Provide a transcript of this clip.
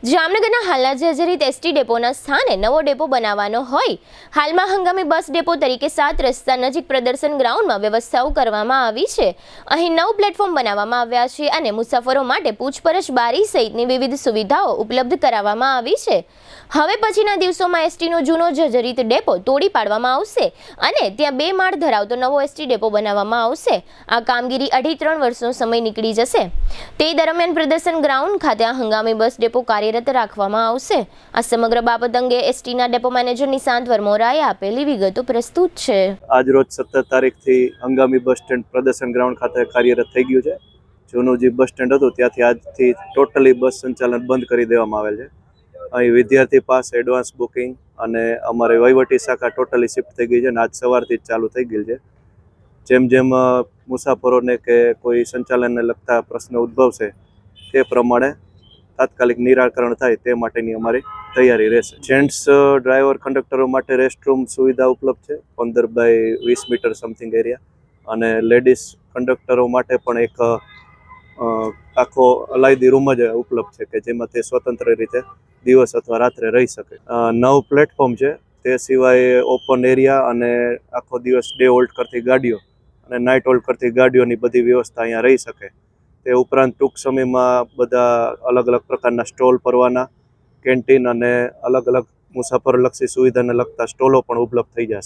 જામનગરના હાલના જર્જરિત એસટી ડેપોના સ્થાને નવો ડેપો બનાવવાનો હોય હાલમાં હંગામી બસ ડેપો તરીકે 7 રસ્તા નજીક પ્રદર્શન ગ્રાઉન્ડમાં વ્યવસ્થાઓ કરવામાં આવી છે। અહીં 9 પ્લેટફોર્મ બનાવવામાં આવ્યા છે અને મુસાફરો માટે પૂછપરછ બારી સહિતની વિવિધ સુવિધાઓ ઉપલબ્ધ કરાવવામાં આવી છે। હવે પછીના દિવસોમાં એસટીનો જૂનો જર્જરિત ડેપો તોડી પાડવામાં આવશે અને ત્યાં 2 માળ ધરાવતો નવો એસટી ડેપો બનાવવામાં આવશે। આ કામગીરી 2.5-3 વર્ષનો સમય નીકળી જશે। તે દરમિયાન પ્રદર્શન ગ્રાઉન્ડ ખાતે આ હંગામી બસ ડેપો કાર્યરત રાખવામાં આવશે। આ સમગ્ર બાબત અંગે એસટીના ડેપો મેનેજર નિશાંત વરમોરાએ આપેલી વિગતો પ્રસ્તુત છે। આજ રોજ 17 તારીખથી હંગામી બસ સ્ટેન્ડ પ્રદર્શન ગ્રાઉન્ડ ખાતે કાર્યરત થઈ ગયું છે। જૂનું જે બસ સ્ટેન્ડ હતું ત્યાંથી આજથી ટોટલી બસ સંચાલન બંધ કરી દેવામાં આવેલ છે। અહીં વિદ્યાર્થી પાસ, એડવાન્સ બુકિંગ અને અમારી વહીવટી શાખા ટોટલી શિફ્ટ થઈ ગઈ છે અને આજ સવારથી જ ચાલુ થઈ ગયેલ છે। જેમ જેમ મુસાફરોને કે કોઈ સંચાલનને લગતા પ્રશ્નો ઉદ્ભવશે તે પ્રમાણે તાત્કાલિક નિરાકરણ થાય તે માટેની અમારી તૈયારી રહેશે। જેન્ટ્સ ડ્રાઈવર કંડક્ટરો માટે રેસ્ટરૂમ સુવિધા ઉપલબ્ધ છે 15 બાય 20 મીટર સમથિંગ એરિયા અને લેડીઝ કંડક્ટરો માટે પણ એક આખો અલાયદી રૂમ જ ઉપલબ્ધ છે કે જેમાં તે સ્વતંત્ર રીતે દિવસ અથવા રાત્રે રહી શકે। 9 પ્લેટફોર્મ છે, તે સિવાય ઓપન એરિયા અને આખો દિવસ ડે હોલ્ટ કરતી ગાડીઓ અને નાઇટ હોલ્ટ કરતી ગાડીઓની બધી વ્યવસ્થા અહીંયા રહી શકે। તે ઉપરાંત ટૂંક સમયમાં બધા અલગ અલગ પ્રકારના સ્ટોલ પરવાના, કેન્ટીન અને અલગ અલગ મુસાફરલક્ષી સુવિધાને લગતા સ્ટોલો પણ ઉપલબ્ધ થઈ જશે।